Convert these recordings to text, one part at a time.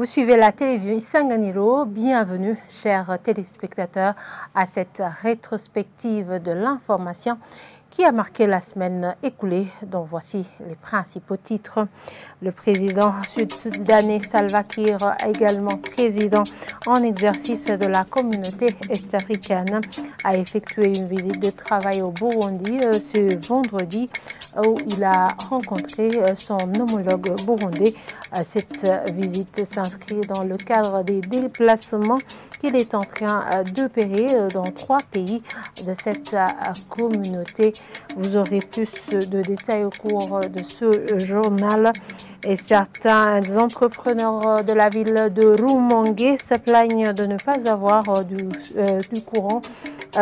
Vous suivez la télévision Isanganiro. Bienvenue, chers téléspectateurs, à cette rétrospective de l'information qui a marqué la semaine écoulée, dont voici les principaux titres. Le président sud-soudanais Salva Kiir, également président en exercice de la communauté est-africaine, a effectué une visite de travail au Burundi ce vendredi où il a rencontré son homologue burundais. Cette visite s'inscrit dans le cadre des déplacements qu'il est en train d'opérer dans 3 pays de cette communauté. Vous aurez plus de détails au cours de ce journal. Et certains entrepreneurs de la ville de Rumongue se plaignent de ne pas avoir du courant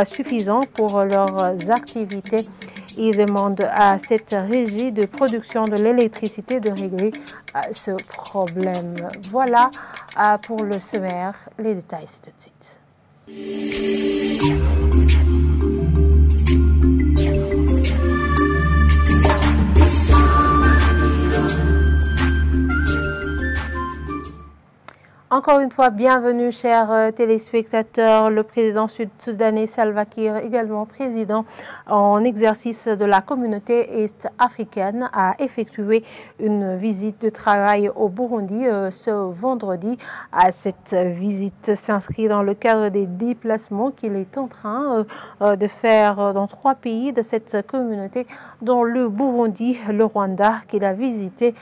suffisant pour leurs activités. Ils demandent à cette régie de production de l'électricité de régler ce problème. Voilà pour le sommaire. Les détails, c'est tout de suite. Encore une fois, bienvenue, chers téléspectateurs. Le président sud-soudanais Salva Kiir, également président en exercice de la communauté est-africaine, a effectué une visite de travail au Burundi ce vendredi. Cette visite s'inscrit dans le cadre des déplacements qu'il est en train de faire dans 3 pays de cette communauté, dont le Burundi, le Rwanda, qu'il a visité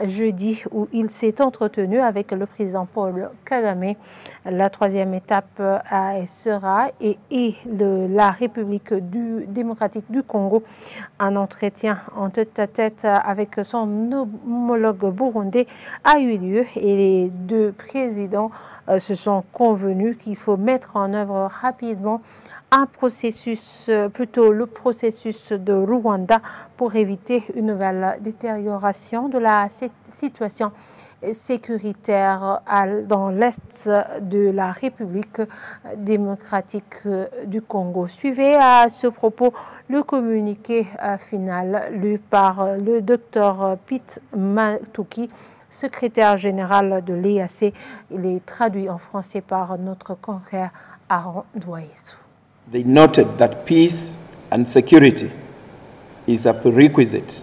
jeudi, où il s'est entretenu avec le président Paul Kagame. La 3e étape sera la République démocratique du Congo. Un entretien en tête-à-tête avec son homologue burundais a eu lieu et les 2 présidents se sont convenus qu'il faut mettre en œuvre rapidement le processus de Rwanda pour éviter une nouvelle détérioration de la situation sécuritaire dans l'est de la République démocratique du Congo. Suivez à ce propos le communiqué final lu par le docteur Pete Matuki, secrétaire général de l'EAC. Il est traduit en français par notre confrère Aaron Douaïsou. They noted that peace and security is a prerequisite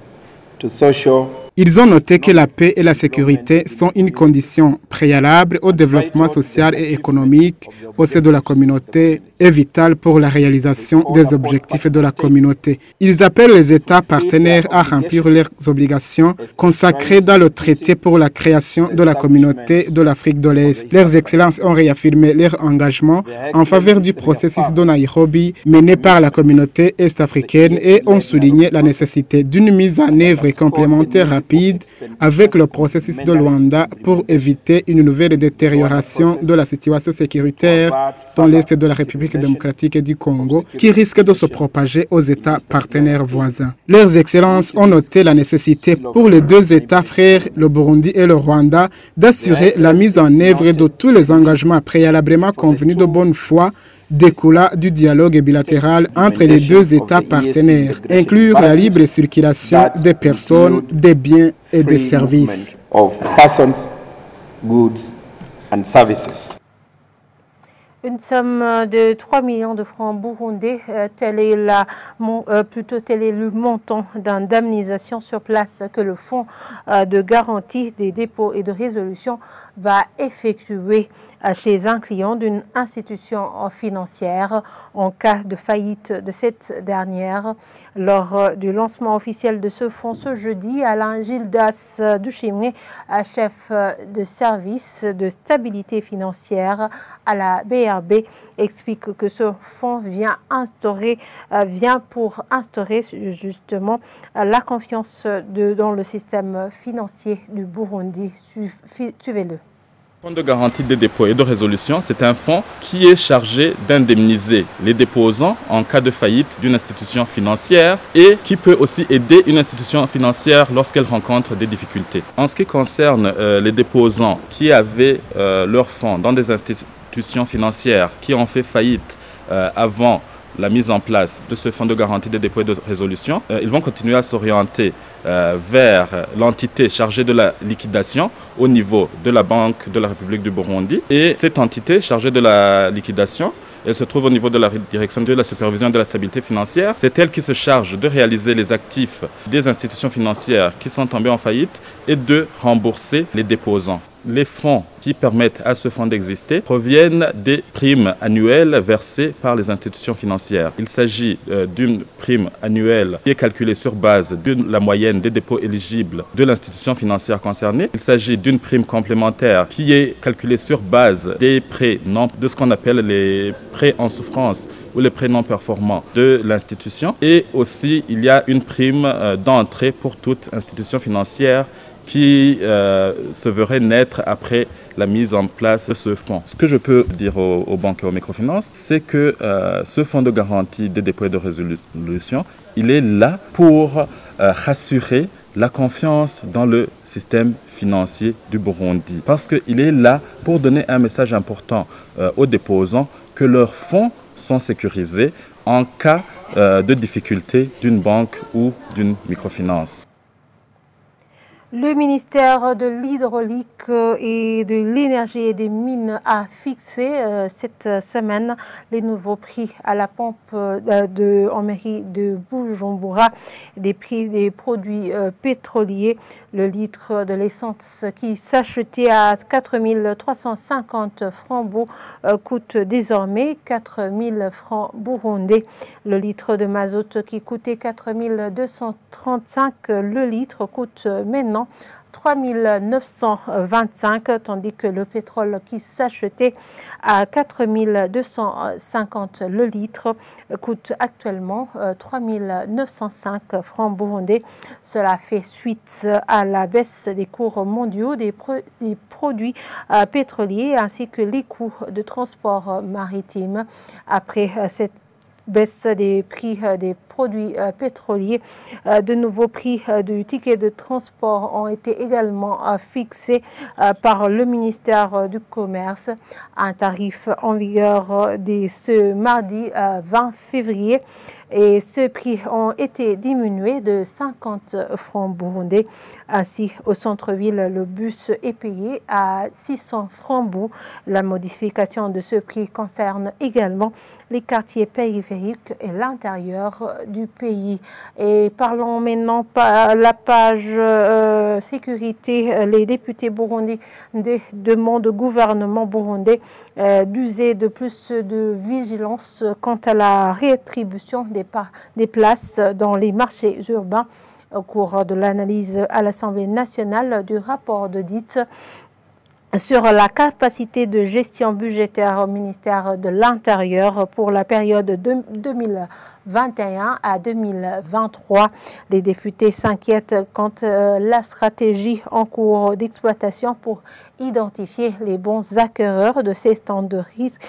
to social. Ils ont noté que la paix et la sécurité sont une condition préalable au développement social et économique au sein de la communauté et vitale pour la réalisation des objectifs de la communauté. Ils appellent les États partenaires à remplir leurs obligations consacrées dans le traité pour la création de la communauté de l'Afrique de l'Est. Leurs excellences ont réaffirmé leur engagement en faveur du processus de Nairobi mené par la communauté est-africaine et ont souligné la nécessité d'une mise en œuvre complémentaire rapide avec le processus de Luanda pour éviter une nouvelle détérioration de la situation sécuritaire dans l'est de la République démocratique du Congo qui risque de se propager aux États partenaires voisins. Leurs excellences ont noté la nécessité pour les 2 États frères, le Burundi et le Rwanda, d'assurer la mise en œuvre de tous les engagements préalablement convenus de bonne foi découlant du dialogue bilatéral entre les 2 États partenaires, inclure la libre circulation des personnes, des biens et des services. Une somme de 3 millions de francs burundais, tel est le montant d'indemnisation sur place que le Fonds de garantie des dépôts et de résolution va effectuer chez un client d'une institution financière en cas de faillite de cette dernière. Lors du lancement officiel de ce fonds ce jeudi, Alain Gildas Duchimé, chef de service de stabilité financière à la BRB, explique que ce fonds vient pour instaurer justement la confiance dans le système financier du Burundi. Suivez-le. Le Fonds de garantie des dépôts et de résolution, c'est un fonds qui est chargé d'indemniser les déposants en cas de faillite d'une institution financière et qui peut aussi aider une institution financière lorsqu'elle rencontre des difficultés. En ce qui concerne les déposants qui avaient leurs fonds dans des institutions financières qui ont fait faillite avant la mise en place de ce fonds de garantie des dépôts et de résolution, ils vont continuer à s'orienter vers l'entité chargée de la liquidation au niveau de la Banque de la République du Burundi. Et cette entité chargée de la liquidation, elle se trouve au niveau de la direction de la supervision de la stabilité financière. C'est elle qui se charge de réaliser les actifs des institutions financières qui sont tombées en faillite et de rembourser les déposants. Les fonds qui permettent à ce fonds d'exister proviennent des primes annuelles versées par les institutions financières. Il s'agit d'une prime annuelle qui est calculée sur base de la moyenne des dépôts éligibles de l'institution financière concernée. Il s'agit d'une prime complémentaire qui est calculée sur base des prêts de ce qu'on appelle les prêts en souffrance ou les prêts non performants de l'institution. Et aussi, il y a une prime d'entrée pour toute institution financière qui se verrait naître après la mise en place de ce fonds. Ce que je peux dire aux banques et aux microfinances, c'est que ce fonds de garantie des dépôts et de résolution, il est là pour rassurer la confiance dans le système financier du Burundi. Parce qu'il est là pour donner un message important aux déposants que leurs fonds sont sécurisés en cas de difficulté d'une banque ou d'une microfinance. Le ministère de l'Hydraulique et de l'Énergie et des Mines a fixé cette semaine les nouveaux prix à la pompe en mairie de Bujumbura, des prix des produits pétroliers. Le litre de l'essence qui s'achetait à 4 350 francs coûte désormais 4 000 francs burundais. Le litre de mazout qui coûtait 4 235 le litre coûte maintenant 3 925, tandis que le pétrole qui s'achetait à 4 250 le litre coûte actuellement 3 905 francs burundais. Cela fait suite à la baisse des cours mondiaux des produits pétroliers ainsi que les coûts de transport maritime. Après cette baisse des prix des produits pétroliers, de nouveaux prix du ticket de transport ont été également fixés par le ministère du Commerce. Un tarif en vigueur dès ce mardi 20 février. Et ces prix ont été diminués de 50 francs burundais. Ainsi, au centre-ville, le bus est payé à 600 francs burundais. La modification de ce prix concerne également les quartiers périphériques et l'intérieur du pays. Et parlons maintenant par la page sécurité. Les députés burundais demandent au gouvernement burundais d'user de plus de vigilance quant à la réattribution des places dans les marchés urbains. Au cours de l'analyse à l'Assemblée nationale du rapport d'audit sur la capacité de gestion budgétaire au ministère de l'Intérieur pour la période de 2021 à 2023. Les députés s'inquiètent quant à la stratégie en cours d'exploitation pour identifier les bons acquéreurs de ces stands de risque,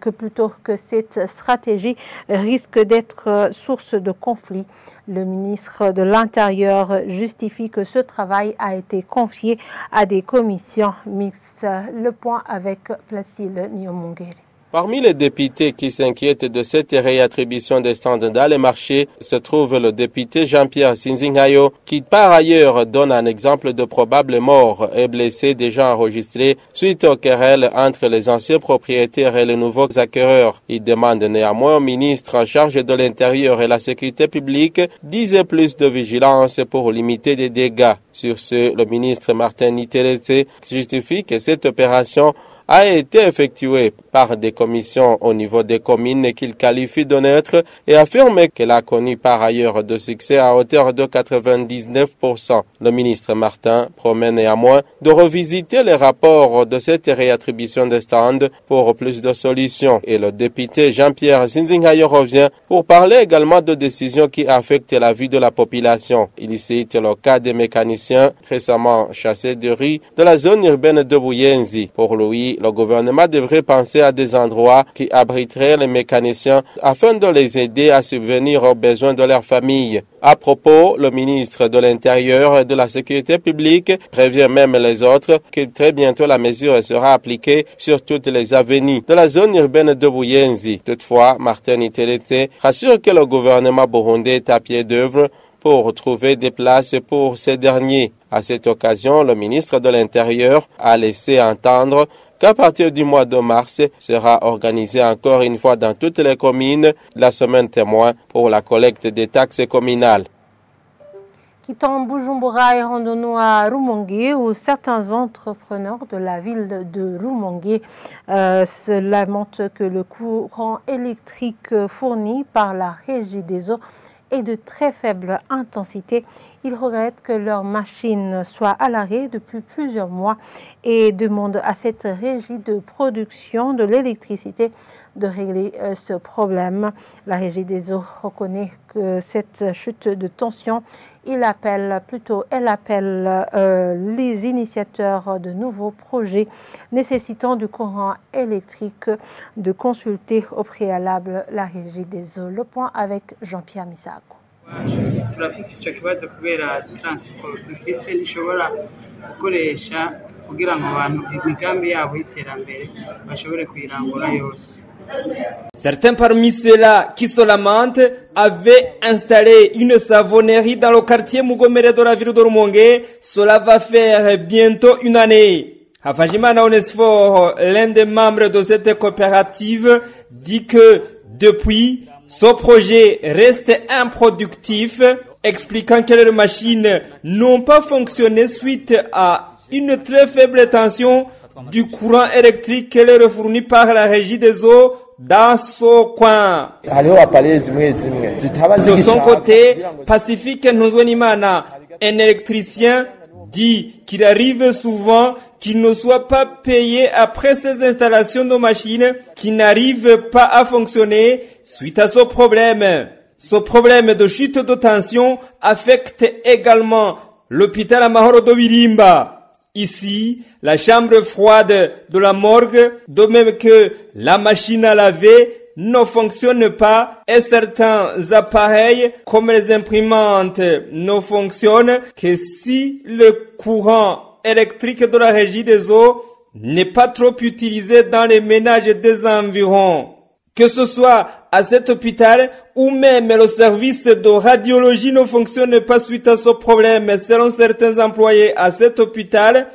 que plutôt que cette stratégie risque d'être source de conflit. Le ministre de l'Intérieur justifie que ce travail a été confié à des commissions mixtes. Le point avec Placide Nyomongere. Parmi les députés qui s'inquiètent de cette réattribution des stands dans les marchés se trouve le député Jean-Pierre Sinzingayo qui par ailleurs donne un exemple de probables morts et blessés déjà enregistrés suite aux querelles entre les anciens propriétaires et les nouveaux acquéreurs. Il demande néanmoins au ministre en charge de l'Intérieur et la sécurité publique d'user plus de vigilance pour limiter des dégâts. Sur ce, le ministre Martin Niteretse justifie que cette opération a été effectué par des commissions au niveau des communes qu'il qualifie de neutres et affirme qu'elle a connu par ailleurs de succès à hauteur de 99%. Le ministre Martin promet néanmoins de revisiter les rapports de cette réattribution des stands pour plus de solutions. Et le député Jean-Pierre Sinzingayo revient pour parler également de décisions qui affectent la vie de la population. Il cite le cas des mécaniciens récemment chassés de riz de la zone urbaine de Buyenzi. Pour lui, Aussi, le gouvernement devrait penser à des endroits qui abriteraient les mécaniciens afin de les aider à subvenir aux besoins de leur famille. À propos, le ministre de l'Intérieur et de la Sécurité publique prévient même les autres que très bientôt la mesure sera appliquée sur toutes les avenues de la zone urbaine de Buyenzi. Toutefois, Martin Iteretse rassure que le gouvernement burundais est à pied d'œuvre pour trouver des places pour ces derniers. À cette occasion, le ministre de l'Intérieur a laissé entendre qu'à partir du mois de mars sera organisée encore une fois dans toutes les communes la semaine témoin pour la collecte des taxes communales. Quittons Bujumbura et rendons-nous à Rumongue où certains entrepreneurs de la ville de Rumongue se lamentent que le courant électrique fourni par la Régie des eaux est de très faible intensité. Ils regrettent que leur machine soit à l'arrêt depuis plusieurs mois et demandent à cette régie de production de l'électricité de régler ce problème. La Régie des eaux reconnaît que cette chute de tension, elle appelle les initiateurs de nouveaux projets nécessitant du courant électrique de consulter au préalable la Régie des eaux. Le point avec Jean-Pierre Misago. Turafise icyo kibazo kubera transfo dufise nishobora gukoresha kugira ngo abantu imigambi yabo y'iterambere bashobore kuyirangura yose. Certains parmi ceux-là qui se lamentent avaient installé une savonnerie dans le quartier Mugomere de la ville de Rumongue. Cela va faire bientôt une année. Hafajimana Onesfor, l'un des membres de cette coopérative, dit que depuis, ce projet reste improductif, expliquant que les machines n'ont pas fonctionné suite à une très faible tension du courant électrique qu'elle est fourni par la Régie des eaux dans ce coin. De son côté, Pacifique Nozwenimana, un électricien, dit qu'il arrive souvent qu'il ne soit pas payé après ces installations de machines qui n'arrivent pas à fonctionner suite à ce problème. Ce problème de chute de tension affecte également l'hôpital Amahoro de Birimba. Ici, la chambre froide de la morgue, de même que la machine à laver, ne fonctionne pas et certains appareils comme les imprimantes ne fonctionnent que si le courant électrique de la Régie des eaux n'est pas trop utilisé dans les ménages des environs. Que ce soit à cet hôpital ou même le service de radiologie ne fonctionne pas suite à ce problème selon certains employés à cet hôpital,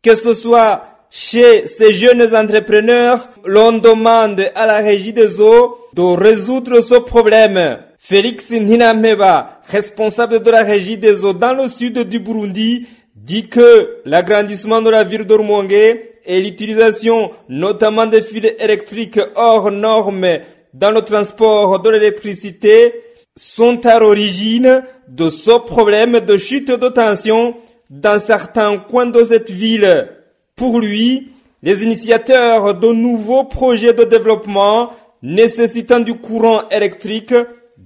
que ce soit chez ces jeunes entrepreneurs, l'on demande à la Régie des eaux de résoudre ce problème. Félix Ninameba, responsable de la Régie des eaux dans le sud du Burundi, dit que l'agrandissement de la ville de Rumongue et l'utilisation notamment des fils électriques hors normes dans le transport de l'électricité sont à l'origine de ce problème de chute de tension dans certains coins de cette ville. Pour lui, les initiateurs de nouveaux projets de développement nécessitant du courant électrique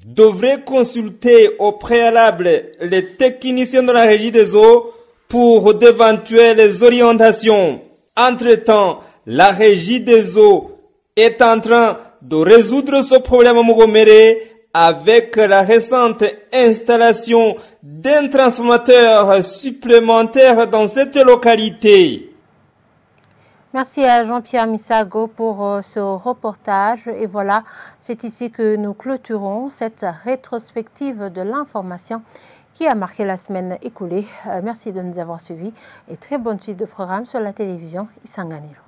devraient consulter au préalable les techniciens de la Régie des eaux pour d'éventuelles orientations. Entre-temps, la Régie des eaux est en train de résoudre ce problème à Mugomere avec la récente installation d'un transformateur supplémentaire dans cette localité. Merci à Jean-Pierre Misago pour ce reportage. Et voilà, c'est ici que nous clôturons cette rétrospective de l'information qui a marqué la semaine écoulée. Merci de nous avoir suivis et très bonne suite de programme sur la télévision Isanganiro.